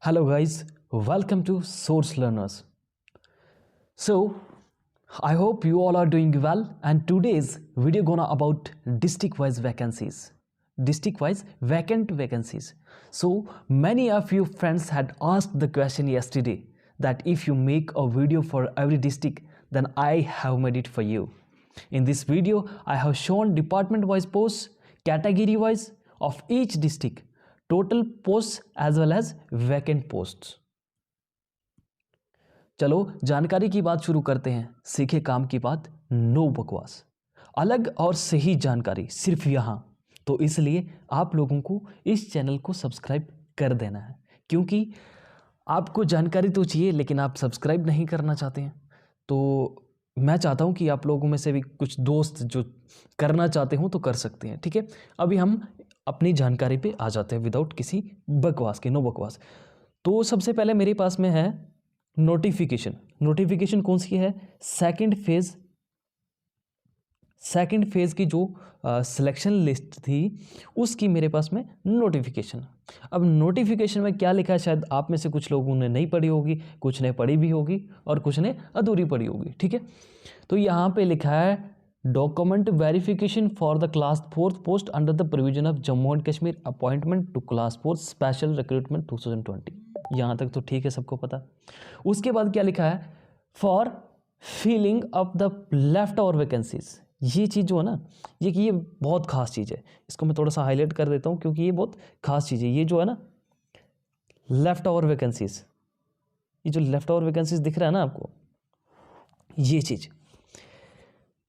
Hello guys, welcome to Source Learners. So, I hope you all are doing well, and today's video gonna about district-wise vacancies. District-wise vacant vacancies. So, many of you friends had asked the question yesterday that if you make a video for every district, then I have made it for you. In this video, I have shown department-wise posts, category-wise of each district, total posts as well as vacant posts. चलो जानकारी की बात शुरू करते हैं। सीखे काम की बात, नो बकवास, अलग और सही जानकारी सिर्फ यहाँ। तो इसलिए आप लोगों को इस चैनल को सब्सक्राइब कर देना है, क्योंकि आपको जानकारी तो चाहिए लेकिन आप सब्सक्राइब नहीं करना चाहते हैं। तो मैं चाहता हूं कि आप लोगों में से भी कुछ दोस्त जो करना चाहते हो तो कर सकते हैं। ठीक है, अभी हम अपनी जानकारी पे आ जाते हैं विदाउट किसी बकवास के, नो बकवास। तो सबसे पहले मेरे पास में है नोटिफिकेशन। नोटिफिकेशन कौन सी है? सेकंड फेज की जो सिलेक्शन लिस्ट थी उसकी मेरे पास में नोटिफिकेशन। अब नोटिफिकेशन में क्या लिखा है, शायद आप में से कुछ लोगों ने नहीं पढ़ी होगी, कुछ ने पढ़ी भी होगी और कुछ ने अधूरी पढ़ी होगी। ठीक है, तो यहाँ पे लिखा है document verification for the class 4 post under the provision of Jammu and Kashmir appointment to class 4 special recruitment 2020। यहाँ तक तो ठीक है, सबको पता। उसके बाद क्या लिखा है, for filling up the left over vacancies. ये चीज़ जो है ना, ये बहुत खास चीज़ है। इसको मैं थोड़ा सा हाईलाइट कर देता हूँ क्योंकि ये बहुत खास चीज़ है। ये जो है ना लेफ्ट ओवर वैकेंसीज, ये जो लेफ्ट ओवर वैकेंसीज दिख रहा है ना आपको, ये चीज़,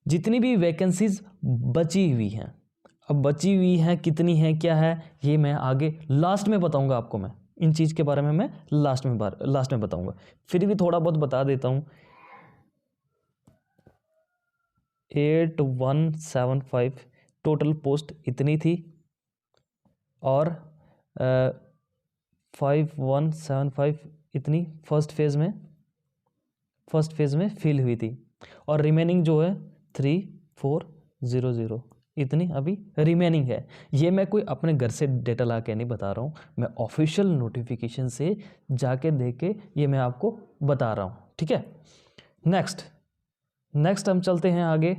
जितनी भी वैकेंसीज बची हुई हैं, अब बची हुई हैं कितनी हैं, क्या है, ये मैं आगे लास्ट में बताऊंगा आपको। मैं इन चीज़ के बारे में मैं लास्ट में बताऊंगा। फिर भी थोड़ा बहुत बता देता हूँ। 8175 टोटल पोस्ट इतनी थी और 5175 इतनी फर्स्ट फेज़ में फिल हुई थी, और रिमेनिंग जो है 3400 इतनी अभी रिमेनिंग है। ये मैं कोई अपने घर से डेटा ला के नहीं बता रहा हूँ, मैं ऑफिशियल नोटिफिकेशन से जाके देख के ये मैं आपको बता रहा हूँ। ठीक है, नेक्स्ट हम चलते हैं आगे।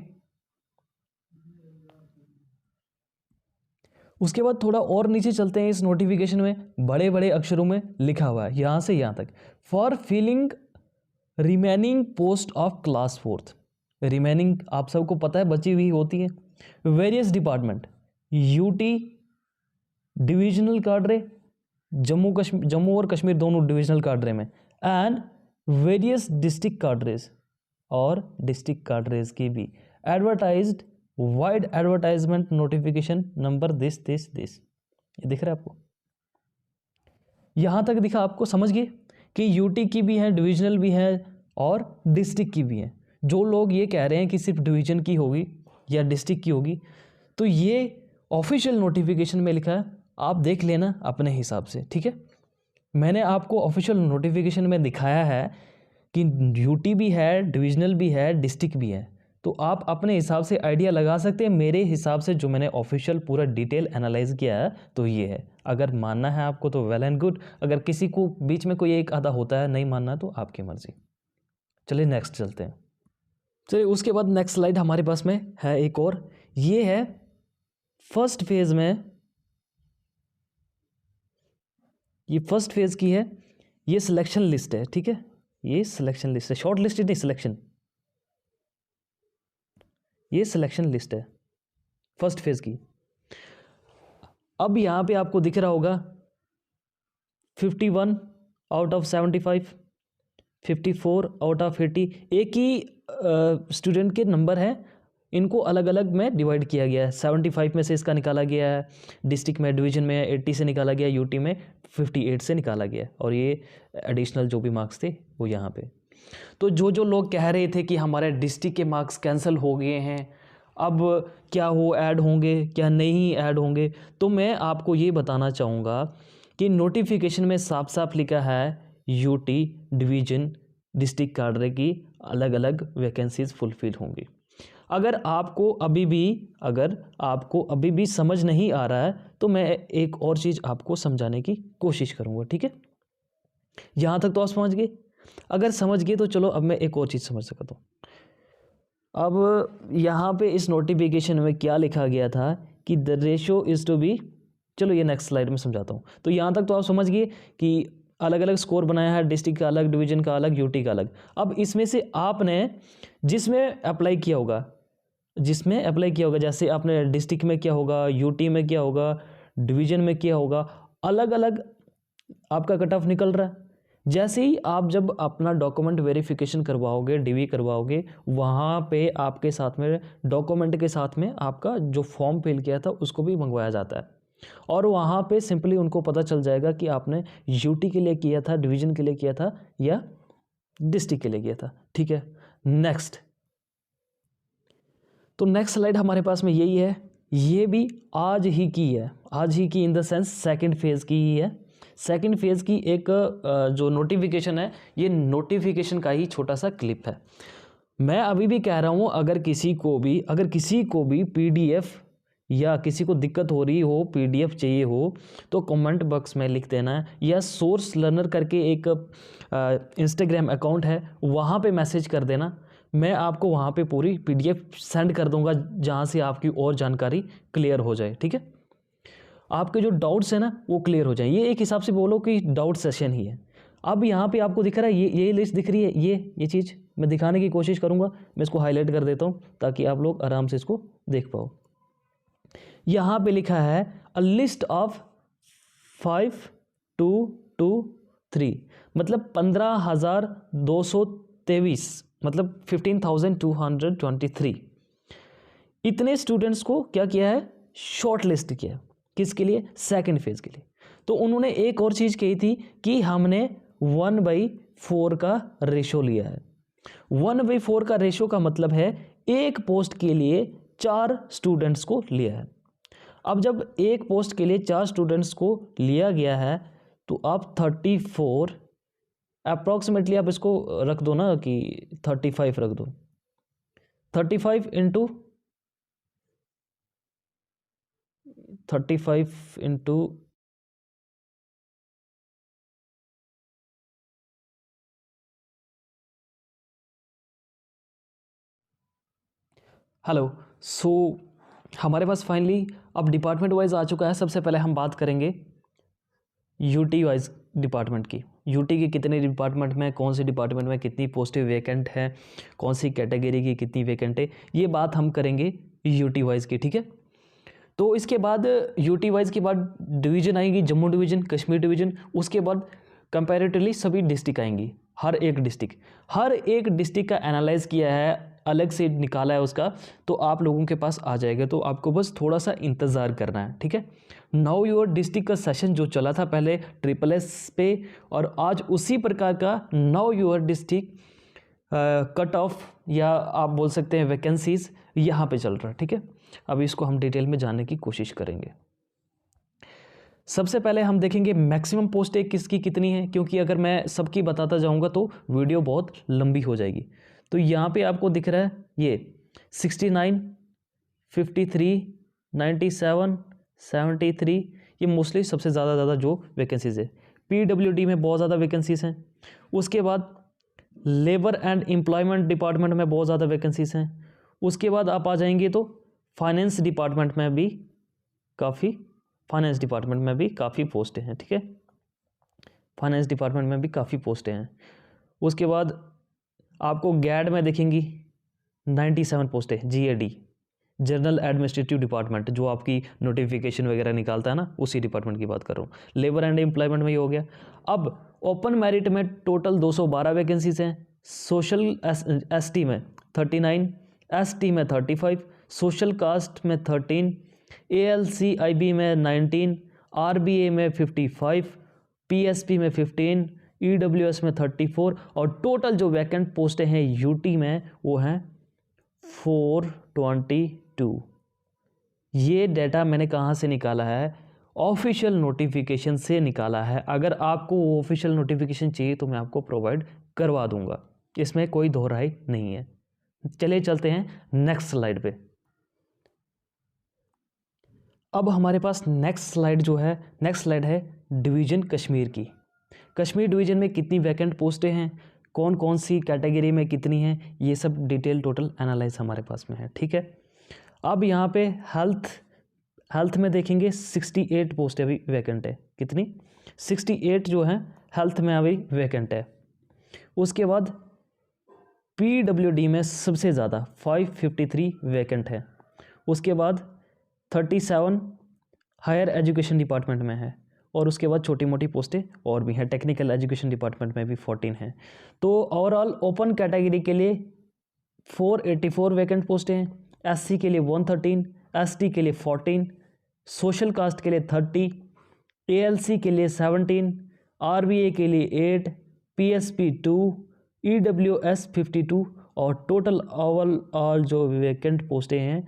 उसके बाद थोड़ा और नीचे चलते हैं। इस नोटिफिकेशन में बड़े बड़े अक्षरों में लिखा हुआ है यहाँ से यहाँ तक, for filling remaining post of class 4। Remaining आप सबको पता है बची हुई होती है। Various department, UT divisional cadre, Jammu और कश्मीर दोनों डिविजनल काडरे में, एंड वेरियस डिस्ट्रिक्ट काडरेज और डिस्ट्रिक्ट काडरेज की भी advertised wide advertisement notification number this. ये दिख रहा है आपको? यहां तक दिखा आपको? समझ गए कि यूटी की भी है, डिविजनल भी है और डिस्ट्रिक्ट की भी है। जो लोग ये कह रहे हैं कि सिर्फ डिवीजन की होगी या डिस्ट्रिक्ट की होगी, तो ये ऑफिशियल नोटिफिकेशन में लिखा है, आप देख लेना अपने हिसाब से। ठीक है, मैंने आपको ऑफिशियल नोटिफिकेशन में दिखाया है कि यूटी भी है, डिविजनल भी है, डिस्ट्रिक्ट भी है, तो आप अपने हिसाब से आइडिया लगा सकते हैं। मेरे हिसाब से जो मैंने ऑफिशियल पूरा डिटेल एनालाइज किया है तो ये है। अगर मानना है आपको तो वेल एंड गुड, अगर किसी को बीच में कोई एक आधा होता है नहीं मानना तो आपकी मर्जी। चलिए नेक्स्ट चलते हैं। चलिए उसके बाद नेक्स्ट स्लाइड हमारे पास में है एक और, ये है फर्स्ट फेज में, ये फर्स्ट फेज की है, ये सिलेक्शन लिस्ट है। ठीक है, ये सिलेक्शन लिस्ट है, शॉर्ट लिस्ट नहीं, सिलेक्शन, ये सिलेक्शन लिस्ट है फर्स्ट फेज की। अब यहां पे आपको दिख रहा होगा 51 आउट ऑफ 75, 54 आउट ऑफ 80, एक ही स्टूडेंट के नंबर हैं, इनको अलग अलग में डिवाइड किया गया है। 75 में से इसका निकाला गया है, डिस्ट्रिक्ट में डिवीजन में 80 से निकाला गया, यूटी में 58 से निकाला गया, और ये एडिशनल जो भी मार्क्स थे वो यहाँ पे। तो जो लोग कह रहे थे कि हमारे डिस्ट्रिक्ट के मार्क्स कैंसिल हो गए हैं, अब क्या हो, ऐड होंगे क्या नहीं ऐड होंगे, तो मैं आपको ये बताना चाहूँगा कि नोटिफिकेशन में साफ साफ लिखा है यूटी डिवीजन डिस्ट्रिक्ट काडरे की अलग अलग वैकेंसीज फुलफिल होंगी। अगर आपको अभी भी समझ नहीं आ रहा है तो मैं एक और चीज़ आपको समझाने की कोशिश करूँगा। ठीक है, यहाँ तक तो आप समझ गए? अगर समझ गए तो चलो अब मैं एक और चीज़ समझ सकता हूँ। अब यहाँ पे इस नोटिफिकेशन में क्या लिखा गया था कि the ratio is to be, चलो ये नेक्स्ट स्लाइड में समझाता हूँ। तो यहाँ तक तो आप समझ गए कि अलग अलग स्कोर बनाया है, डिस्ट्रिक्ट का अलग, डिवीजन का अलग, यूटी का अलग। अब इसमें से आपने जिसमें अप्लाई किया होगा, जैसे आपने डिस्ट्रिक्ट में क्या होगा, यूटी में क्या होगा, डिवीजन में क्या होगा, अलग अलग आपका कट ऑफ निकल रहा है। जैसे ही आप जब अपना डॉक्यूमेंट वेरिफिकेशन करवाओगे, डीवी करवाओगे, वहाँ पे आपके साथ में डॉक्यूमेंट के साथ में आपका जो फॉर्म फिल किया था उसको भी मंगवाया जाता है, और वहाँ पे सिंपली उनको पता चल जाएगा कि आपने यूटी के लिए किया था, डिवीजन के लिए किया था या डिस्ट्रिक्ट के लिए किया था। ठीक है, नेक्स्ट। तो नेक्स्ट स्लाइड हमारे पास में यही है, ये भी आज ही की है, आज ही की in the sense second phase की ही है। सेकंड फेज़ की एक जो नोटिफिकेशन है, ये नोटिफिकेशन का ही छोटा सा क्लिप है। मैं अभी भी कह रहा हूँ, अगर किसी को भी पीडीएफ या किसी को दिक्कत हो रही हो, पीडीएफ चाहिए हो, तो कमेंट बॉक्स में लिख देना है, या सोर्स लर्नर करके एक इंस्टाग्राम अकाउंट है, वहाँ पे मैसेज कर देना। मैं आपको वहाँ पे पूरी पीडीएफ सेंड कर दूंगा, जहाँ से आपकी और जानकारी क्लियर हो जाए। ठीक है, आपके जो डाउट्स हैं ना वो क्लियर हो जाए। ये एक हिसाब से बोलो कि डाउट सेशन ही है। अब यहाँ पे आपको दिख रहा है, ये लिस्ट दिख रही है, ये चीज़ मैं दिखाने की कोशिश करूँगा। मैं इसको हाईलाइट कर देता हूँ ताकि आप लोग आराम से इसको देख पाओ। यहाँ पे लिखा है अ लिस्ट ऑफ 5223, मतलब 15,223, मतलब 15,223 इतने स्टूडेंट्स को क्या किया है, शॉर्ट लिस्ट किया है। किसके लिए? सेकंड फेज के लिए। तो उन्होंने एक और चीज़ कही थी कि हमने 1/4 का रेशो लिया है। 1/4 का रेशो का मतलब है एक पोस्ट के लिए 4 स्टूडेंट्स को लिया है। अब जब एक पोस्ट के लिए 4 स्टूडेंट्स को लिया गया है, तो आप 34 अप्रॉक्सीमेटली आप इसको रख दो ना कि 35 रख दो। 35 इंटू 35 इंटू हेलो। सो हमारे पास फाइनली अब डिपार्टमेंट वाइज आ चुका है। सबसे पहले हम बात करेंगे यूटी वाइज डिपार्टमेंट की। यूटी के कितने डिपार्टमेंट में, कौन सी डिपार्टमेंट में कितनी पोस्टें वैकेंट है, कौन सी कैटेगरी की कितनी वैकेंट है, ये बात हम करेंगे यूटी वाइज की। ठीक है, तो इसके बाद यूटी वाइज के बाद डिवीज़न आएंगी, जम्मू डिवीज़न, कश्मीर डिवीज़न, उसके बाद कंपैरेटिवली सभी डिस्ट्रिक्ट आएंगी। हर एक डिस्ट्रिक्ट का एनालाइज किया है, अलग से निकाला है उसका, तो आप लोगों के पास आ जाएगा। तो आपको बस थोड़ा सा इंतज़ार करना है। ठीक है, नाउ योर डिस्ट्रिक्ट का सेशन जो चला था पहले SSS पे, और आज उसी प्रकार का now your district cut off, या आप बोल सकते हैं वैकेंसीज यहाँ पे चल रहा है। ठीक है, अब इसको हम डिटेल में जानने की कोशिश करेंगे। सबसे पहले हम देखेंगे मैक्सिमम पोस्टें किसकी कितनी है, क्योंकि अगर मैं सबकी बताता जाऊंगा तो वीडियो बहुत लंबी हो जाएगी। तो यहाँ पे आपको दिख रहा है ये 69, 53, 97, 73, ये मोस्टली सबसे ज़्यादा जो वैकेंसीज़ है। PWD में बहुत ज़्यादा वैकेंसीज़ हैं। उसके बाद लेबर एंड एम्प्लॉयमेंट डिपार्टमेंट में बहुत ज़्यादा वैकेंसीज़ हैं। उसके बाद आप आ जाएंगे तो फाइनेंस डिपार्टमेंट में भी काफ़ी पोस्टें हैं। ठीक है, फाइनेंस डिपार्टमेंट में भी काफ़ी पोस्टें हैं। उसके बाद आपको गैड में देखेंगी 97 पोस्टें, GAD, जनरल एडमिनिस्ट्रेटिव डिपार्टमेंट, जो आपकी नोटिफिकेशन वगैरह निकालता है ना, उसी डिपार्टमेंट की बात कर रहा हूँ। लेबर एंड एम्प्लॉयमेंट में ये हो गया। अब ओपन मेरिट में टोटल 212 वैकेंसीज हैं। सोशल ST में 39, ST में 35, सोशल कास्ट में 13, ALCIB में 19, RBA में 55, PSP में 15, EWS में 34, और टोटल जो वैकेंट पोस्टें हैं यूटी में वो हैं 422। ये डेटा मैंने कहाँ से निकाला है? ऑफिशियल नोटिफिकेशन से निकाला है। अगर आपको वो ऑफिशियल नोटिफिकेशन चाहिए तो मैं आपको प्रोवाइड करवा दूंगा, इसमें कोई दो राय नहीं है। चलिए चलते हैं नेक्स्ट स्लाइड पे। अब हमारे पास नेक्स्ट स्लाइड है डिवीज़न कश्मीर की। कश्मीर डिवीज़न में कितनी वैकेंट पोस्टें हैं, कौन कौन सी कैटेगरी में कितनी हैं, ये सब डिटेल टोटल एनालाइज हमारे पास में है। ठीक है, अब यहाँ पे हेल्थ में देखेंगे 68 पोस्ट अभी वैकेंट है। कितनी? 68 जो है हेल्थ में अभी वैकेंट है। उसके बाद PWD में सबसे ज़्यादा 553 वैकेंट है। उसके बाद 37 हायर एजुकेशन डिपार्टमेंट में है, और उसके बाद छोटी मोटी पोस्टें और भी हैं, टेक्निकल एजुकेशन डिपार्टमेंट में भी 14 हैं। तो ओवरऑल ओपन कैटेगरी के लिए 484 वैकेंट पोस्टें हैं, SC के लिए 113, ST के लिए 14, सोशल कास्ट के लिए 30, ALC के लिए 17, RBA के लिए 8, PSP 2, EWS 52, और टोटल ओवरऑल जो वैकेंट पोस्टें हैं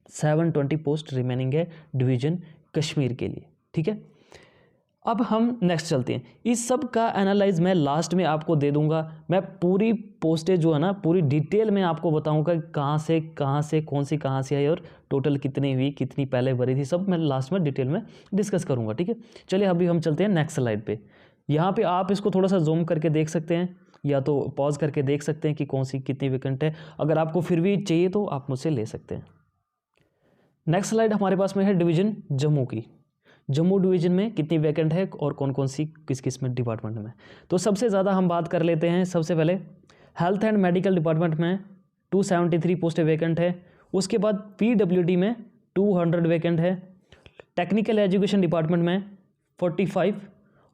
720 पोस्ट रिमेनिंग है डिवीज़न कश्मीर के लिए। ठीक है, अब हम नेक्स्ट चलते हैं। इस सब का एनालाइज मैं लास्ट में आपको दे दूंगा। मैं पूरी पोस्टें जो है ना पूरी डिटेल में आपको बताऊंगा कहाँ से कौन सी कहाँ से आई और टोटल कितनी हुई, कितनी पहले भरी थी, सब मैं लास्ट में डिटेल में डिस्कस करूंगा। ठीक है, चलिए अभी हम चलते हैं नेक्स्ट स्लाइड पे। यहाँ पे आप इसको थोड़ा सा जूम करके देख सकते हैं, या तो पॉज करके देख सकते हैं कि कौन सी कितनी वैकेंट है। अगर आपको फिर भी चाहिए तो आप मुझसे ले सकते हैं। नेक्स्ट स्लाइड हमारे पास में है डिवीज़न जम्मू की। जम्मू डिवीज़न में कितनी वैकेंट है और कौन कौन सी किस किस में डिपार्टमेंट में। तो सबसे ज़्यादा हम बात कर लेते हैं। सबसे पहले हेल्थ एंड मेडिकल डिपार्टमेंट में 273 पोस्टें वैकेंट है। उसके बाद PWD में 200 वैकेंट है। टेक्निकल एजुकेशन डिपार्टमेंट में 45,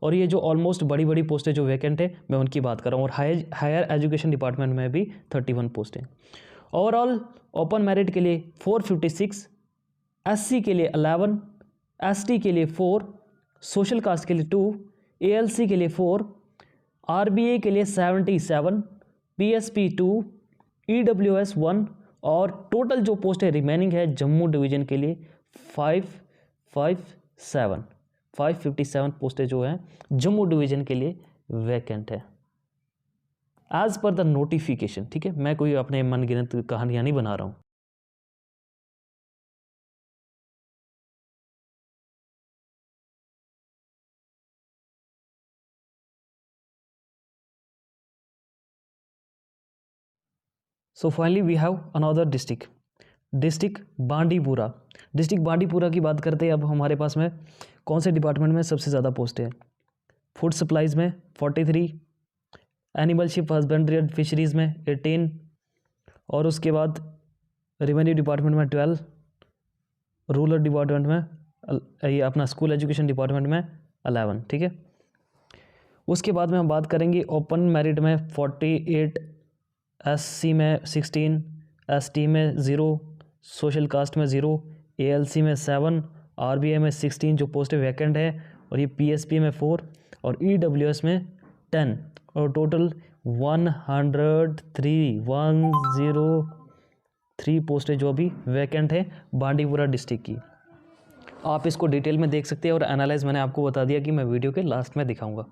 और ये जो ऑलमोस्ट बड़ी बड़ी पोस्टें जो वैकेंट है मैं उनकी बात कर रहा हूँ। और हायर एजुकेशन डिपार्टमेंट में भी 31 पोस्टें। ओवरऑल ओपन मेरिट के लिए 456, SC के लिए 11, ST के लिए 4, सोशल कास्ट के लिए 2, ALC के लिए 4, RBA के लिए 77, PSP 2, EWS 1, और टोटल जो पोस्टें रिमेनिंग है जम्मू डिवीज़न के लिए 557 पोस्टें जो हैं जम्मू डिवीज़न के लिए वैकेंट है एज पर द नोटिफिकेशन। ठीक है, मैं कोई अपने मनगढ़ंत कहानियाँ नहीं बना रहा हूँ। So finally we have another district Bandipora. District Bandipora की बात करते हैं। अब हमारे पास में कौन से डिपार्टमेंट में सबसे ज़्यादा पोस्टें हैं। फूड सप्लाइज़ में 43, एनिमलशिप हस्बेंड्री एंड फिशरीज़ में 18, और उसके बाद रेवेन्यू डिपार्टमेंट में 12, रूरल डिपार्टमेंट में ये अपना स्कूल एजुकेशन डिपार्टमेंट में 11। ठीक है, उसके बाद में हम बात करेंगे ओपन मेरिट में 48, SC में 16, ST में 0, सोशल कास्ट में 0, ALC में 7, RBA में 16 जो पोस्टें वैकेंट है, और ये PSP में 4, और EWS में 10, और टोटल 103 पोस्टें जो अभी वैकेंट है बांडीपुरा डिस्ट्रिक्ट की। आप इसको डिटेल में देख सकते हैं, और एनालाइज मैंने आपको बता दिया कि मैं वीडियो के लास्ट में दिखाऊंगा।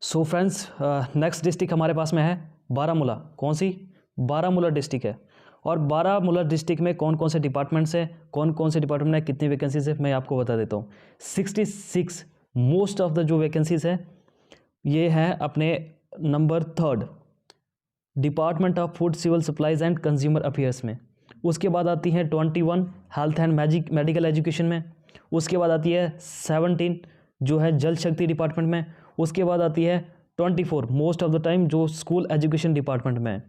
सो फ्रेंड्स, नेक्स्ट डिस्ट्रिक्ट हमारे पास में है बारामूला। कौन सी? बारामूला डिस्ट्रिक्ट है। और बारामूला डिस्ट्रिक्ट में कौन कौन से डिपार्टमेंट्स हैं, कौन कौन से डिपार्टमेंट में कितनी वैकेंसीज है, मैं आपको बता देता हूँ। 66 मोस्ट ऑफ द जो वैकेंसीज है ये हैं अपने number 3 department of food civil supplies and consumer affairs में। उसके बाद आती है 21 हेल्थ एंड मेडिकल एजुकेशन में। उसके बाद आती है 17 जो है जल शक्ति डिपार्टमेंट में। उसके बाद आती है 24 मोस्ट ऑफ द टाइम जो स्कूल एजुकेशन डिपार्टमेंट में है।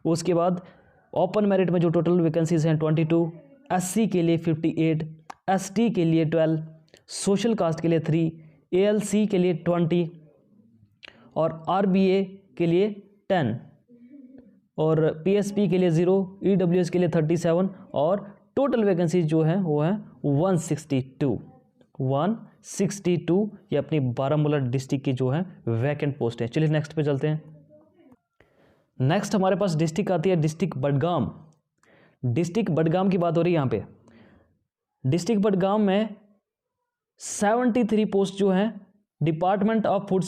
उसके बाद ओपन मेरिट में जो टोटल वैकेंसीज हैं 22, SC के लिए 58, ST के लिए 12, सोशल कास्ट के लिए 3, ALC के लिए 20, और RBA के लिए 10, और PSP के लिए 0, EWS के लिए 37, और टोटल वैकेंसीज जो है वो है 162। ये अपनी बारामूला डिस्ट्रिक्ट की जो है वैकेंट पोस्ट है। चलिए नेक्स्ट पे चलते हैं। नेक्स्ट हमारे पास डिस्ट्रिक्ट आती है डिस्ट्रिक्ट बडगाम। डिस्ट्रिक्ट बडगाम की बात हो रही है यहाँ पे। डिस्ट्रिक्ट बडगाम में 73 पोस्ट जो हैं department of food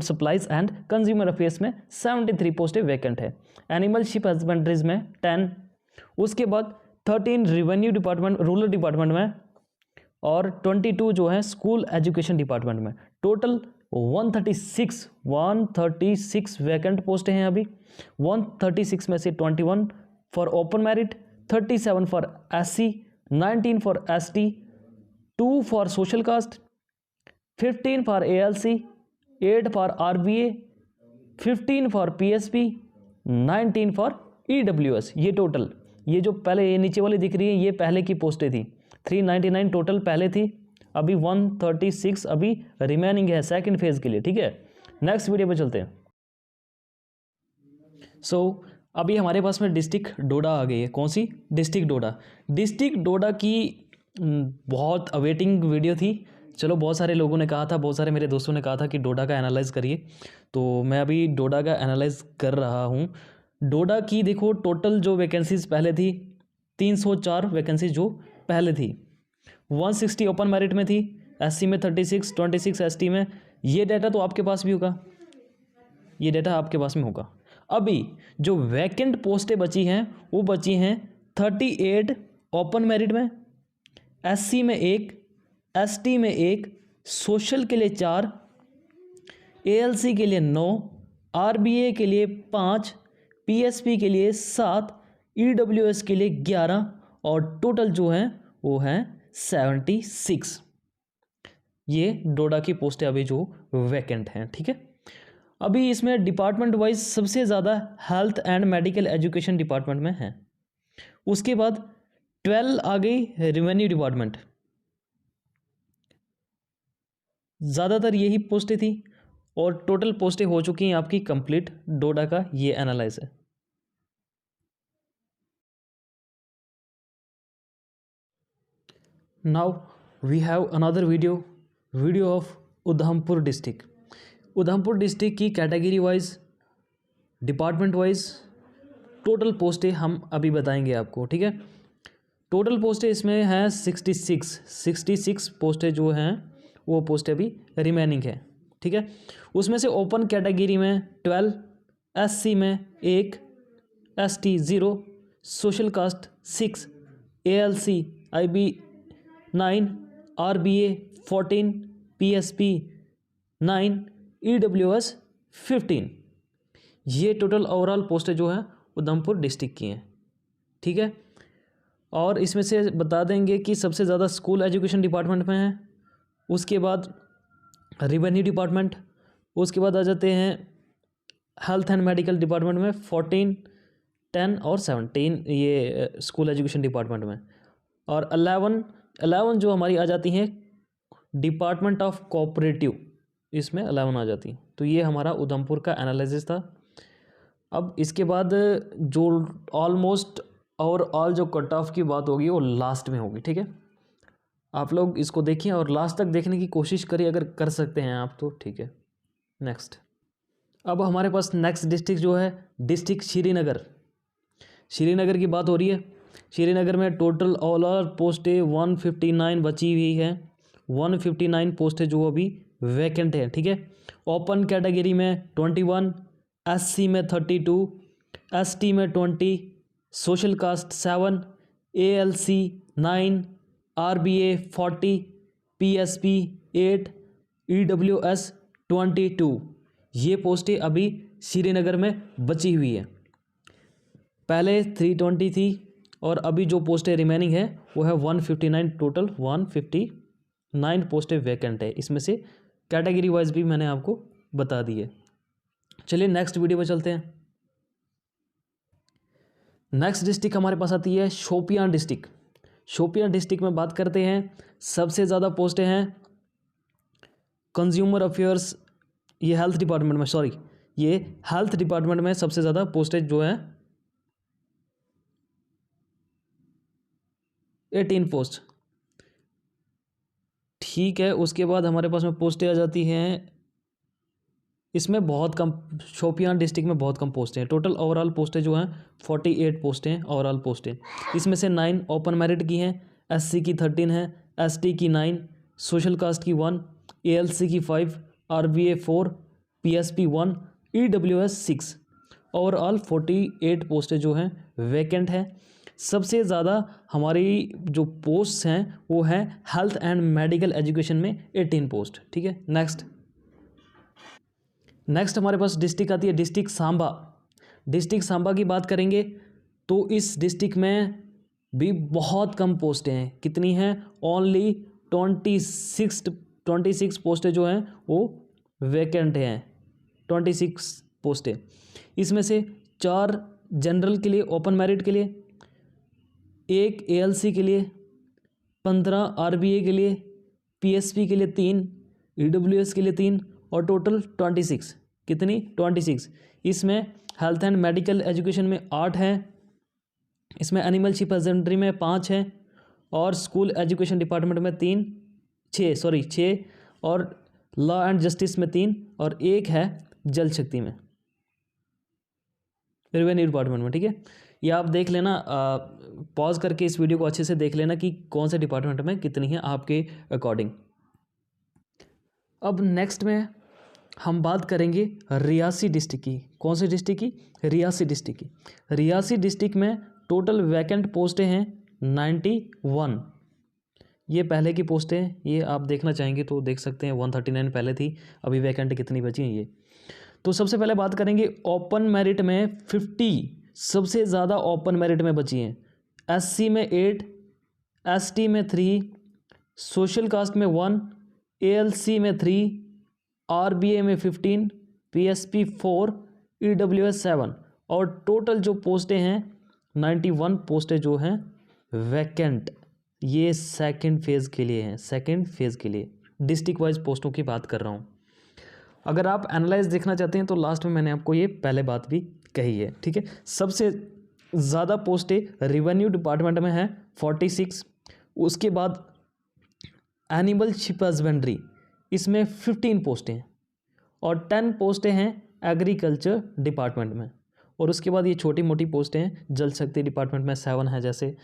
supplies and consumer affairs में 73 पोस्टें वैकेंट है। एनिमलशिप हस्बेंड्रीज में 10, उसके बाद 13 रेवेन्यू डिपार्टमेंट रूरल डिपार्टमेंट में, और 22 जो है स्कूल एजुकेशन डिपार्टमेंट में। टोटल 136 वैकेंट पोस्टें हैं अभी। 136 में से 21 for open merit, 37 for SC, 19 for ST, 2 for social caste, 15 for ALC, 8 for RBA, 15 for PSP, 19 for EWS। ये टोटल, ये जो पहले ये नीचे वाली दिख रही है ये पहले की पोस्टें थी। 399 टोटल पहले थी, अभी 136 अभी रिमेनिंग है सेकंड फेज के लिए। ठीक है, नेक्स्ट वीडियो पे चलते हैं। अभी हमारे पास में डिस्ट्रिक्ट डोडा आ गई है। कौन सी? डिस्ट्रिक्ट डोडा। डिस्ट्रिक्ट डोडा की बहुत अवेटिंग वीडियो थी। चलो, बहुत सारे लोगों ने कहा था, बहुत सारे मेरे दोस्तों ने कहा था कि डोडा का एनालाइज करिए, तो मैं अभी डोडा का एनालाइज कर रहा हूँ। डोडा की देखो टोटल जो वैकेंसीज पहले थी 304 वैकेंसीज जो पहले थी, 160 ओपन मेरिट में थी, SC में 36, 26 ST में। ये डाटा तो आपके पास भी होगा, ये डाटा आपके पास में होगा। अभी जो वैकेंट पोस्टें बची हैं वो बची हैं 38 ओपन मेरिट में, SC में 1, ST में 1, सोशल के लिए 4, ALC के लिए 9, RBA के लिए 5, PSP के लिए 7, EWS के लिए 11 और टोटल जो है वो है 76। ये डोडा की पोस्टें अभी जो वैकेंट हैं। ठीक है, अभी इसमें डिपार्टमेंट वाइज सबसे ज़्यादा health and medical education department में है। उसके बाद 12 आ गई रेवेन्यू डिपार्टमेंट, ज़्यादातर यही पोस्टें थी और टोटल पोस्टें हो चुकी हैं आपकी कंप्लीट। डोडा का ये एनालाइज है। Now we have another video of Udhampur district. Udhampur district की category wise, department wise total पोस्टें हम अभी बताएंगे आपको। ठीक है, टोटल पोस्टें इसमें हैं 66 पोस्टें जो हैं वो पोस्टें अभी रिमेनिंग है। ठीक है, उसमें से ओपन कैटेगरी में 12, SC में 1, ST 0, social caste 6, ALC IB 9, RBA 14, PSP 9, EWS 15। ये टोटल ओवरऑल पोस्टें जो हैं उधमपुर डिस्ट्रिक्ट की हैं। ठीक है, और इसमें से बता देंगे कि सबसे ज़्यादा स्कूल एजुकेशन डिपार्टमेंट में है, उसके बाद रेवेन्यू डिपार्टमेंट, उसके बाद आ जाते हैं हेल्थ एंड मेडिकल डिपार्टमेंट में 14, 10 और 17 ये स्कूल एजुकेशन डिपार्टमेंट में, और 11 जो हमारी आ जाती हैं डिपार्टमेंट ऑफ कोऑपरेटिव, इसमें 11 आ जाती। तो ये हमारा उधमपुर का एनालिसिस था। अब इसके बाद जो ऑलमोस्ट और ऑल जो कट ऑफ की बात होगी वो लास्ट में होगी। ठीक है, आप लोग इसको देखिए और लास्ट तक देखने की कोशिश करिए, अगर कर सकते हैं आप तो ठीक है। नेक्स्ट, अब हमारे पास नेक्स्ट डिस्ट्रिक्ट जो है डिस्ट्रिक्ट श्रीनगर। श्रीनगर की बात हो रही है। श्रीनगर में टोटल ऑल पोस्टें 159 बची हुई हैं। 159 पोस्टें जो अभी वैकेंट है। ठीक है, ओपन कैटेगरी में 21, SC में 32, ST में 20, social cast 7, ALC 9, RBA 40, PSP 8, EWS 22। ये पोस्टें अभी श्रीनगर में बची हुई है। पहले 320 थी और अभी जो पोस्टें रिमेनिंग है वो है 159। टोटल 159 पोस्टें वैकेंट है। इसमें से कैटेगरी वाइज भी मैंने आपको बता दी है। चलिए नेक्स्ट वीडियो पर चलते हैं। नेक्स्ट डिस्ट्रिक्ट हमारे पास आती है शोपियां डिस्ट्रिक्ट। शोपियां डिस्ट्रिक्ट में बात करते हैं, सबसे ज़्यादा पोस्टें हैं कंज्यूमर अफेयर्स, ये हेल्थ डिपार्टमेंट में, सॉरी ये हेल्थ डिपार्टमेंट में सबसे ज़्यादा पोस्टें जो है 18 पोस्ट। ठीक है, उसके बाद हमारे पास में पोस्टें आ जाती हैं, इसमें बहुत कम, शोपियां डिस्ट्रिक्ट में बहुत कम पोस्टें हैं। टोटल ओवरऑल पोस्टें जो हैं 48 पोस्टें हैं ओवरऑल पोस्टें। इसमें से 9 ओपन मेरिट की हैं, SC की 13 है, ST की 9, सोशल कास्ट की 1, ALC की 5, RBA 4, PSP 1, EWS 6। ओवरऑल 48 पोस्टें जो हैं वैकेंट हैं। सबसे ज़्यादा हमारी जो पोस्ट्स हैं वो हैं हेल्थ एंड मेडिकल एजुकेशन में 18 पोस्ट। ठीक है, नेक्स्ट हमारे पास डिस्ट्रिक्ट आती है डिस्ट्रिक्ट सांबा। डिस्ट्रिक्ट सांबा की बात करेंगे तो इस डिस्ट्रिक्ट में भी बहुत कम पोस्टें हैं। कितनी हैं? ओनली 26 पोस्टें जो हैं वो वैकेंट हैं, 26 पोस्टें। इसमें से 4 जनरल के लिए, ओपन मेरिट के लिए, 1 एएलसी के लिए, 15 आरबीए के लिए, पीएसपी के लिए 3, ईडब्ल्यूएस के लिए 3 और टोटल 26। कितनी? 26। इसमें हेल्थ एंड मेडिकल एजुकेशन में 8 हैं, इसमें एनिमल हस्बेंड्री में 5 हैं और स्कूल एजुकेशन डिपार्टमेंट में 6 और लॉ एंड जस्टिस में 3 और 1 है जल शक्ति में, रेवेन्यू डिपार्टमेंट में। ठीक है, ये आप देख लेना, पॉज करके इस वीडियो को अच्छे से देख लेना कि कौन से डिपार्टमेंट में कितनी है आपके अकॉर्डिंग। अब नेक्स्ट में हम बात करेंगे रियासी डिस्ट्रिक्ट की। कौन सी डिस्ट्रिक्ट की? रियासी डिस्ट्रिक्ट की। रियासी डिस्ट्रिक्ट में टोटल वैकेंट पोस्टें हैं 91। ये पहले की पोस्टें हैं, ये आप देखना चाहेंगे तो देख सकते हैं। 139 पहले थी, अभी वैकेंट कितनी बची हैं ये। तो सबसे पहले बात करेंगे ओपन मेरिट में 50 सबसे ज़्यादा ओपन मेरिट में बची हैं। एससी में 8, एसटी में 3, सोशल कास्ट में 1, एएलसी में 3, आरबीए में 15, पीएसपी 4, ईडब्ल्यूएस 7 और टोटल जो पोस्टें हैं 91 पोस्टें जो हैं वैकेंट। ये सेकंड फेज़ के लिए हैं, सेकंड फेज़ के लिए डिस्ट्रिक्ट वाइज पोस्टों की बात कर रहा हूँ। अगर आप एनालाइज देखना चाहते हैं तो लास्ट में मैंने आपको ये पहले बात भी कही है। ठीक है, सबसे ज़्यादा पोस्टें रेवेन्यू डिपार्टमेंट में हैं 46, उसके बाद एनिमल हस्बेंड्री इसमें 15 पोस्टें हैं और 10 पोस्टें हैं एग्रीकल्चर डिपार्टमेंट में और उसके बाद ये छोटी मोटी पोस्टें हैं जल शक्ति डिपार्टमेंट में 7 है जैसे।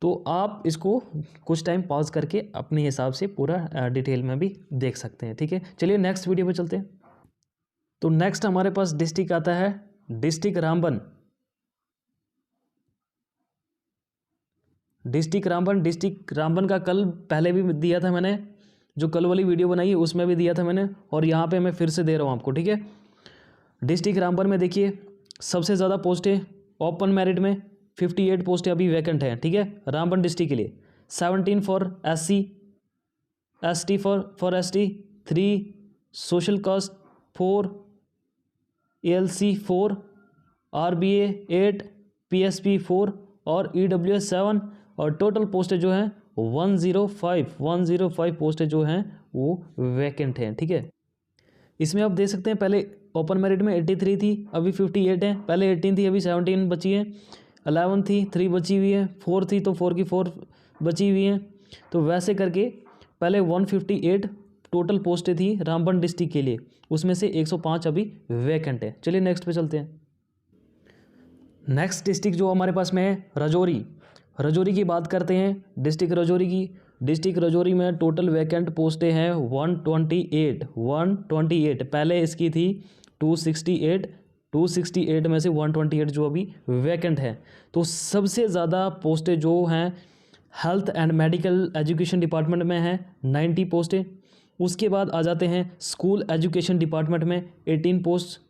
तो आप इसको कुछ टाइम पॉज करके अपने हिसाब से पूरा डिटेल में भी देख सकते हैं। ठीक है, चलिए नेक्स्ट वीडियो पे चलते हैं। तो नेक्स्ट हमारे पास डिस्ट्रिक्ट आता है डिस्ट्रिक्ट रामबन। डिस्ट्रिक्ट रामबन का कल पहले भी दिया था मैंने, जो कल वाली वीडियो बनाई है उसमें भी दिया था मैंने और यहाँ पे मैं फिर से दे रहा हूँ आपको। ठीक है, डिस्ट्रिक्ट रामबन में देखिए सबसे ज़्यादा पोस्टें ओपन मेरिट में 58 पोस्टें अभी वैकेंट हैं। ठीक है, रामबन डिस्ट्रिक्ट के लिए 17 for SC, ST for ST 3, social caste 4, ALC 4, RBA 8, PSP 4 और ईडब्ल्यूएस 7 और टोटल पोस्टें जो हैं 105 पोस्टें जो हैं वो वैकेंट हैं। ठीक है, इसमें आप देख सकते हैं पहले ओपन मेरिट में 83 थी, अभी 58 है। पहले 18 थी, अभी 17 बची है। 11 थी, 3 बची हुई है। 4 थी तो 4 की 4 बची हुई हैं। तो वैसे करके पहले 158 टोटल पोस्टें थी रामबन डिस्ट्रिक्ट के लिए, उसमें से 105 अभी वैकेंट है। चलिए नेक्स्ट पे चलते हैं। नेक्स्ट डिस्ट्रिक्ट जो हमारे पास में है रजौरी की बात करते हैं। डिस्ट्रिक्ट रजौरी की, डिस्ट्रिक्ट रजौरी में टोटल वैकेंट पोस्टें हैं 128। पहले इसकी थी 268 में से 128 जो अभी वैकेंट है। तो सबसे ज़्यादा पोस्टें जो हैं health and medical education department में हैं 90 पोस्टें। उसके बाद आ जाते हैं स्कूल एजुकेशन डिपार्टमेंट में 18 पोस्ट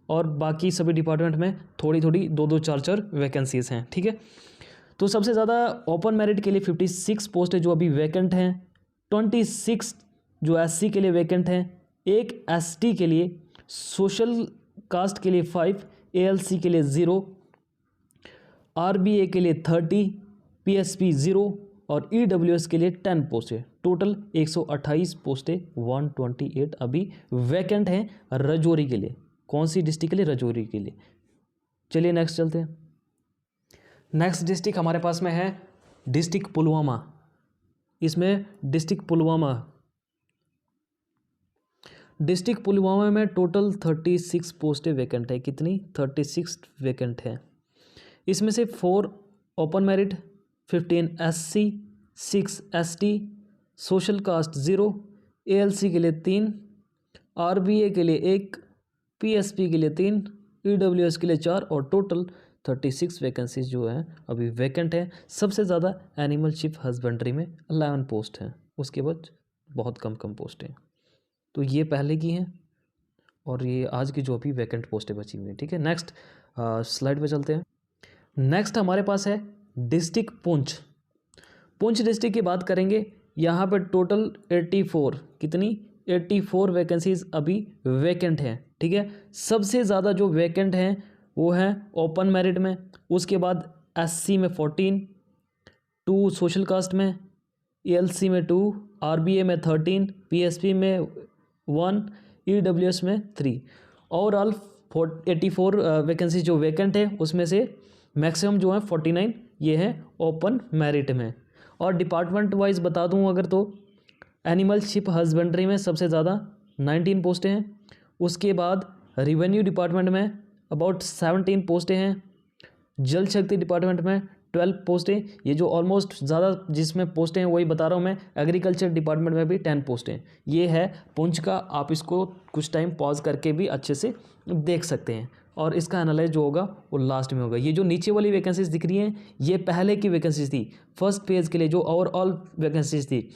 और बाकी सभी डिपार्टमेंट में थोड़ी 2 4 वैकेंसीज हैं। ठीक है, तो सबसे ज़्यादा ओपन मेरिट के लिए 56 पोस्टें जो अभी वैकेंट हैं, 26 जो एससी के लिए वैकेंट हैं, 1 एसटी के लिए, सोशल कास्ट के लिए 5, एएलसी के लिए 0, आरबीए के लिए 30, पीएसपी 0 और ईडब्ल्यूएस के लिए 10 पोस्टें। टोटल 128 पोस्टें 128 अभी वैकेंट हैं रजौरी के लिए। कौन सी डिस्ट्रिक्ट के लिए? रजौरी के लिए। चलिए नेक्स्ट चलते हैं। नेक्स्ट डिस्ट्रिक्ट हमारे पास में है डिस्ट्रिक्ट पुलवामा। इसमें डिस्ट्रिक्ट पुलवामा में टोटल 36 पोस्टें वैकेंट है। कितनी? 36 वैकेंट है। इसमें से 4 open merit, 15 SC, 6 ST, social caste 0, ALC के लिए 3, आरबीए के लिए 1, पीएसपी के लिए 3, ईडब्ल्यूएस के लिए 4 और टोटल 36 वैकेंसीज जो हैं अभी वैकेंट है। सबसे ज़्यादा एनिमल शिप हस्बेंड्री में 11 पोस्ट हैं, उसके बाद बहुत कम पोस्ट हैं। तो ये पहले की हैं और ये आज की जो अभी वैकेंट पोस्टें बची हुई हैं। ठीक है, नेक्स्ट स्लाइड पे चलते हैं। नेक्स्ट हमारे पास है डिस्ट्रिक्ट पुंछ। पुंछ डिस्ट्रिक्ट की बात करेंगे। यहाँ पर टोटल 84 कितनी 84 वैकेंसीज अभी वैकेंट हैं। ठीक है, सबसे ज़्यादा जो वैकेंट हैं वो हैं ओपन मेरिट में, उसके बाद एससी में 14, 2 सोशल कास्ट में, एएलसी में 2, आरबीए में 13, पीएसपी में 1, ईडब्ल्यूएस में 3। ओवरऑल 84 वैकेंसी जो वैकेंट है उसमें से मैक्सिमम जो है 49 ये है ओपन मेरिट में। और डिपार्टमेंट वाइज बता दूं अगर तो एनिमल शिप हस्बेंड्री में सबसे ज़्यादा 19 पोस्टें हैं, उसके बाद रिवेन्यू डिपार्टमेंट में अबाउट 17 पोस्टें हैं, जल शक्ति डिपार्टमेंट में 12 पोस्टें। ये जो ऑलमोस्ट ज़्यादा जिसमें पोस्टें हैं वही बता रहा हूँ मैं। एग्रीकल्चर डिपार्टमेंट में भी 10 पोस्टें। ये है पुंछ का, आप इसको कुछ टाइम पॉज करके भी अच्छे से देख सकते हैं और इसका एनालाइज जो होगा वो लास्ट में होगा। ये जो नीचे वाली वैकेंसीज दिख रही हैं ये पहले की वैकेंसीज थी, फर्स्ट फेज़ के लिए जो ओवरऑल वैकेंसीज थी,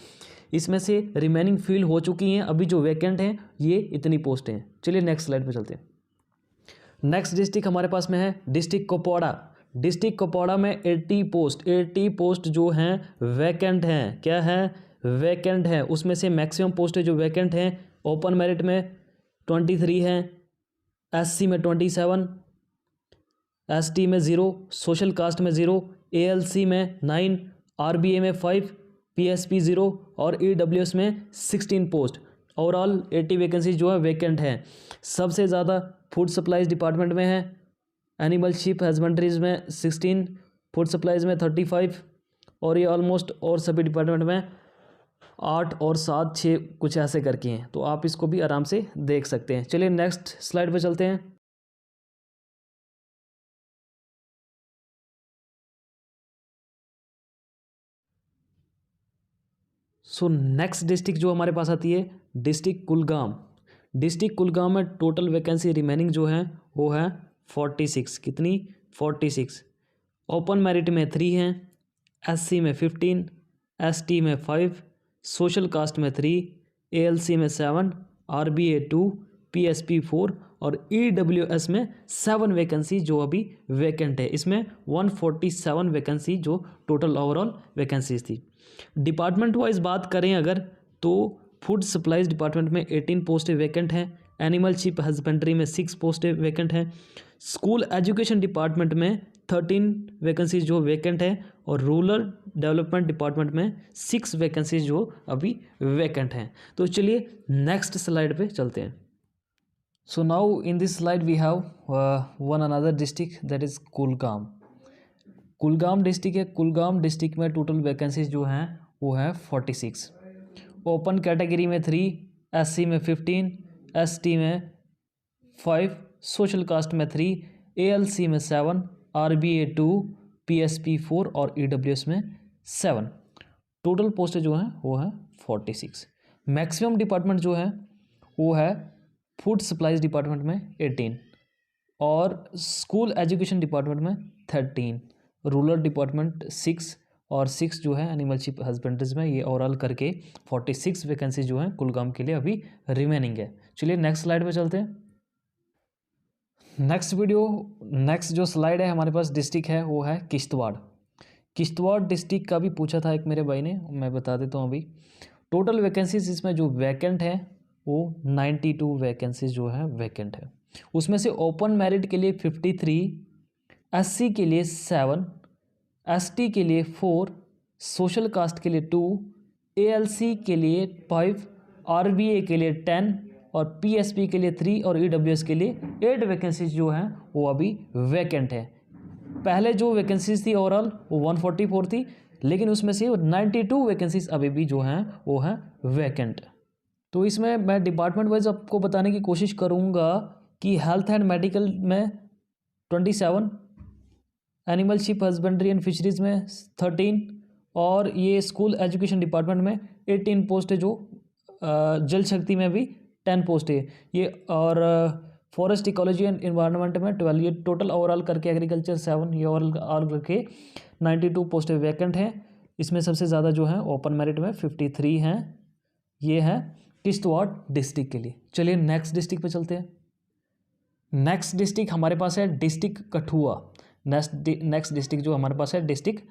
इसमें से रिमेनिंग फिल हो चुकी हैं। अभी जो वैकेंट हैं ये इतनी पोस्टें हैं। चलिए नेक्स्ट स्लाइड पे चलते हैं। नेक्स्ट डिस्ट्रिक्ट हमारे पास में है डिस्ट्रिक्ट कुपवाड़ा। डिस्ट्रिक्ट कुपवाड़ा में 80 पोस्ट जो हैं वैकेंट हैं। क्या है? वैकेंट हैं। उसमें से मैक्सिमम पोस्ट जो वैकेंट हैं ओपन मेरिट में 23 हैं, एससी में 27, एसटी में 0, सोशल कास्ट में 0, एएलसी में 9, आरबीए में 5, पीएसपी 0 और ईडब्ल्यूएस में 16 पोस्ट। ओवरऑल 80 वैकेंसी जो है वैकेंट हैं। सबसे ज़्यादा फूड सप्लाईज डिपार्टमेंट में है, एनिमल शिप हस्बेंड्रीज में 16, फूड सप्लाईज में 35 और ये ऑलमोस्ट और सभी डिपार्टमेंट में 8 और 7, 6 कुछ ऐसे करके हैं। तो आप इसको भी आराम से देख सकते हैं। चलिए नेक्स्ट स्लाइड पे चलते हैं। सो नेक्स्ट डिस्ट्रिक्ट जो हमारे पास आती है डिस्ट्रिक्ट कुलगाम। डिस्ट्रिक्ट कुलगाम में टोटल वैकेंसी रिमेनिंग जो है वो है 46। कितनी? 46। ओपन मेरिट में 3 हैं, एससी में 15, एसटी में 5, सोशल कास्ट में 3, एएलसी में 7, आरबीए 2, पीएसपी 4 और ईडब्ल्यूएस में 7 वैकेंसी जो अभी वैकेंट है। इसमें 147 वैकेंसी जो टोटल ओवरऑल वैकेंसीज थी। डिपार्टमेंट वाइज बात करें अगर तो फूड सप्लाईज डिपार्टमेंट में 18 पोस्टें वैकेंट हैं, एनिमल शिप हस्बेंड्री में 6 पोस्टें वैकेंट हैं, स्कूल एजुकेशन डिपार्टमेंट में 13 वैकेंसीज जो वैकेंट है और रूरल डेवलपमेंट डिपार्टमेंट में 6 वैकेंसीज जो अभी वैकेंट हैं। तो चलिए नेक्स्ट स्लाइड पे चलते हैं। So now in this slide we have one another district that is Kulgam. Kulgam district है। कुलगाम डिस्ट्रिक्ट में टोटल वैकेंसीज जो हैं वो है 46। ओपन कैटेगरी में 3, एससी में 15, एसटी में 5, सोशल कास्ट में 3, एएलसी में 7, आरबीए 2, पीएसपी 4 और ईडब्ल्यूएस में 7। टोटल पोस्टें जो हैं वो है 46। मैक्सिमम डिपार्टमेंट जो है वो है फूड सप्लाईज डिपार्टमेंट में 18 और स्कूल एजुकेशन डिपार्टमेंट में 13, रूरल डिपार्टमेंट 6 और 6 जो है एनिमल शिप हस्बेंड्रीज में। ये ओवरऑल करके 46 वैकेंसी जो हैं कुलगाम के लिए अभी रिमेनिंग है। चलिए नेक्स्ट स्लाइड पे चलते हैं। नेक्स्ट जो स्लाइड है हमारे पास डिस्ट्रिक्ट है वो है किश्तवाड़। किश्तवाड़ डिस्ट्रिक्ट का भी पूछा था एक मेरे भाई ने, मैं बता देता हूँ अभी। टोटल वैकेंसीज इसमें जो वैकेंट है वो 92 वैकेंसीज जो है वैकेंट है। उसमें से ओपन मेरिट के लिए 53, एससी के लिए 7, एसटी के लिए 4, सोशल कास्ट के लिए 2, एएलसी के लिए 5, आरबीए के लिए 10 और पीएसपी के लिए 3 और ईडब्ल्यूएस के लिए 8 वैकेंसीज जो हैं वो अभी वैकेंट है। पहले जो वैकेंसीज थी ओवरऑल वो 144 थी, लेकिन उसमें से 92 वैकेंसीज अभी भी जो हैं वो हैं वैकेंट। तो इसमें मैं डिपार्टमेंट वाइज आपको बताने की कोशिश करूँगा कि हेल्थ एंड मेडिकल में 27, animal ship husbandry and fisheries में 13 और ये स्कूल एजुकेशन डिपार्टमेंट में 18 पोस्ट है। जो जल शक्ति में भी 10 पोस्ट है ये। और फॉरेस्ट इकोलॉजी एंड इन्वायरमेंट में 12, ये टोटल ओवरऑल करके एग्रीकल्चर 7, ये ओवरऑल करके 92 पोस्ट वैकेंट हैं। इसमें सबसे ज़्यादा जो है ओपन मेरिट में 53 हैं। ये है किश्तवाड़ डिस्ट्रिक्ट के लिए। चलिए नेक्स्ट डिस्ट्रिक्ट पे चलते हैं। नेक्स्ट डिस्ट्रिक्ट हमारे पास है डिस्ट्रिक्ट कठुआ। नेक्स्ट डिस्ट्रिक्ट जो हमारे पास है डिस्ट्रिक्ट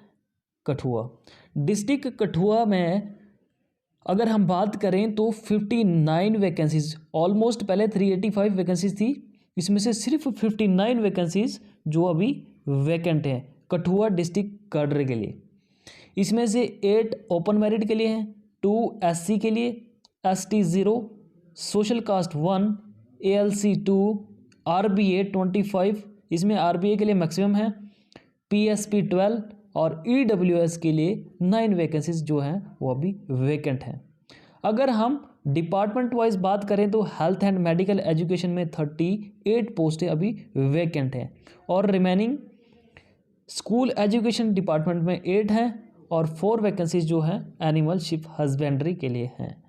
कठुआ। डिस्ट्रिक्ट कठुआ में अगर हम बात करें तो 59 वैकेंसीज, ऑलमोस्ट पहले 385 वैकेंसीज थी, इसमें से सिर्फ 59 वैकेंसीज जो अभी वैकेंट हैं कठुआ डिस्ट्रिक्ट कैडर के लिए। इसमें से 8 ओपन मेरिट के लिए हैं, 2 SC के लिए, ST 0, social caste 1, ALC 2, RBA 25, इसमें RBA के लिए मैक्सिमम है, PSP 12 और EWS के लिए 9 वैकेंसीज जो हैं वो अभी वैकेंट हैं। अगर हम डिपार्टमेंट वाइज बात करें तो हेल्थ एंड मेडिकल एजुकेशन में 38 पोस्टें अभी वैकेंट हैं और रिमेनिंग स्कूल एजुकेशन डिपार्टमेंट में 8 हैं और 4 वैकेंसीज जो हैं एनिमलशिप हस्बेंड्री के लिए हैं।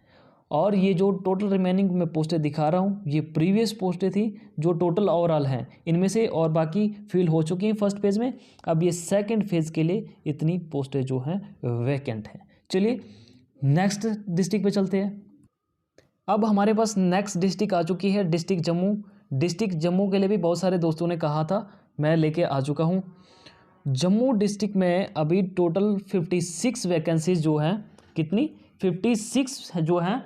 और ये जो टोटल रिमेनिंग में पोस्टें दिखा रहा हूँ ये प्रीवियस पोस्टें थी जो टोटल ओवरऑल हैं इनमें से, और बाकी फिल हो चुकी हैं फर्स्ट फेज़ में। अब ये सेकंड फेज़ के लिए इतनी पोस्टें जो हैं वैकेंट हैं। चलिए नेक्स्ट डिस्ट्रिक्ट पे चलते हैं। अब हमारे पास नेक्स्ट डिस्ट्रिक्ट आ चुकी है डिस्ट्रिक्ट जम्मू। डिस्ट्रिक्ट जम्मू के लिए भी बहुत सारे दोस्तों ने कहा था, मैं लेके आ चुका हूँ। जम्मू डिस्ट्रिक्ट में अभी टोटल 56 वैकेंसीज जो हैं, कितनी 56 जो हैं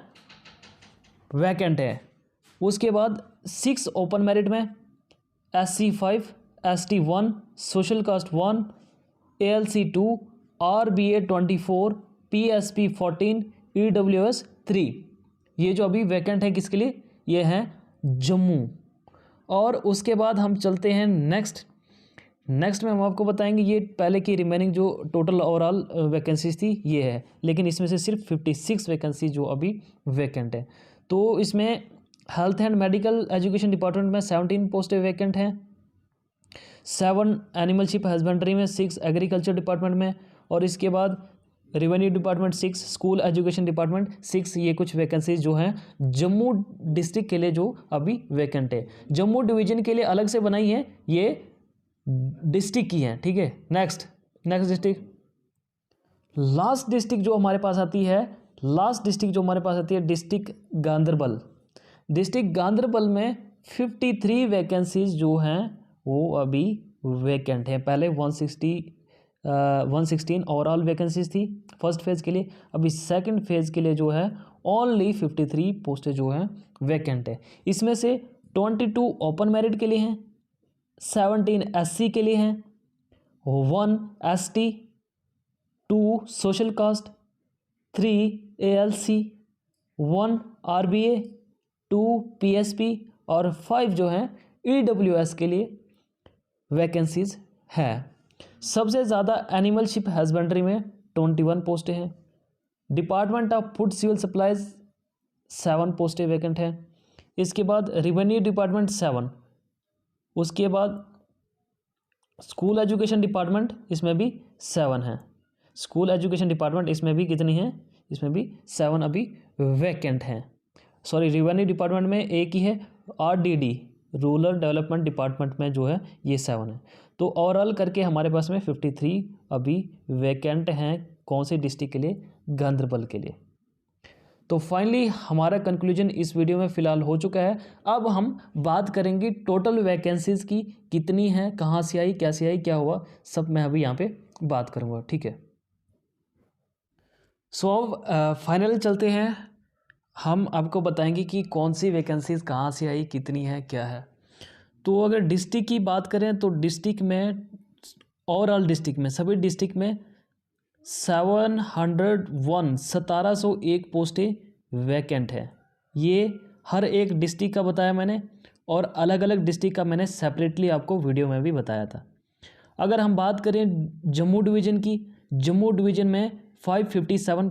वैकेंट है। उसके बाद 6 ओपन मेरिट में, SC 5, ST 1, social caste 1, ALC 2, RBA 24, PSP 14, EWS 3। ये जो अभी वैकेंट है किसके लिए, ये हैं जम्मू। और उसके बाद हम चलते हैं नेक्स्ट में हम आपको बताएंगे ये पहले की रिमेनिंग जो टोटल ओवरऑल वैकेंसीज थी ये है, लेकिन इसमें से सिर्फ 56 वैकेंसी जो अभी वैकेंट है। तो इसमें health and medical education department में 17 पोस्टें वैकेंट हैं, 7 एनिमलशिप हस्बेंड्री में, 6 एग्रीकल्चर डिपार्टमेंट में, और इसके बाद revenue department 6, school education department 6। ये कुछ वैकेंसीज जो हैं जम्मू डिस्ट्रिक्ट के लिए जो अभी वैकेंट है। जम्मू डिवीजन के लिए अलग से बनाई है, ये डिस्ट्रिक्ट की हैं, ठीक है। नेक्स्ट डिस्ट्रिक्ट, लास्ट डिस्ट्रिक्ट जो हमारे पास आती है डिस्ट्रिक्ट गांदरबल। डिस्ट्रिक्ट गांदरबल में 53 वैकेंसीज जो हैं वो अभी वैकेंट हैं। पहले 116 ओवरऑल वैकेंसीज थी फर्स्ट फेज़ के लिए, अभी सेकंड फेज़ के लिए जो है ओनली 53 पोस्टें जो हैं वैकेंट है। इसमें से 22 ओपन मेरिट के लिए हैं, 17 SC के लिए हैं, 1 ST, 2 social cast, 3 ALC, 1 RBA, 2 PSP और 5 जो हैं EWS के लिए वैकेंसीज है। सबसे ज़्यादा एनिमलशिप हस्बेंड्री में 21 पोस्टें हैं। Department of food civil supplies 7 पोस्टें वैकेंट हैं। इसके बाद रेवेन्यू डिपार्टमेंट 7, उसके बाद स्कूल एजुकेशन डिपार्टमेंट इसमें भी 7 हैं। स्कूल एजुकेशन डिपार्टमेंट इसमें भी कितनी हैं, इसमें भी 7 अभी वैकेंट हैं। सॉरी, रेवेन्यू डिपार्टमेंट में एक ही है, RDD रूरल डेवलपमेंट डिपार्टमेंट में जो है ये 7 है। तो ओवरऑल करके हमारे पास में 53 अभी वैकेंट हैं। कौन से डिस्ट्रिक्ट के लिए, गांदरबल के लिए। तो फाइनली हमारा कंक्लूजन इस वीडियो में फ़िलहाल हो चुका है। अब हम बात करेंगे टोटल वैकेंसीज़ की कितनी हैं, कहाँ से आई, कैसे आई, क्या हुआ, सब मैं अभी यहाँ पे बात करूँगा, ठीक है। सो अब फाइनल चलते हैं, हम आपको बताएंगे कि कौन सी वैकेंसीज़ कहाँ से आई, कितनी है, क्या है। तो अगर डिस्ट्रिक्ट की बात करें तो डिस्ट्रिक्ट में, ओवरऑल डिस्ट्रिक्ट में, सभी डिस्ट्रिक्ट में 1701 पोस्टें वैकेंट है। ये हर एक डिस्ट्रिक्ट का बताया मैंने, और अलग अलग डिस्ट्रिक्ट का मैंने सेपरेटली आपको वीडियो में भी बताया था। अगर हम बात करें जम्मू डिवीज़न की, जम्मू डिवीज़न में 557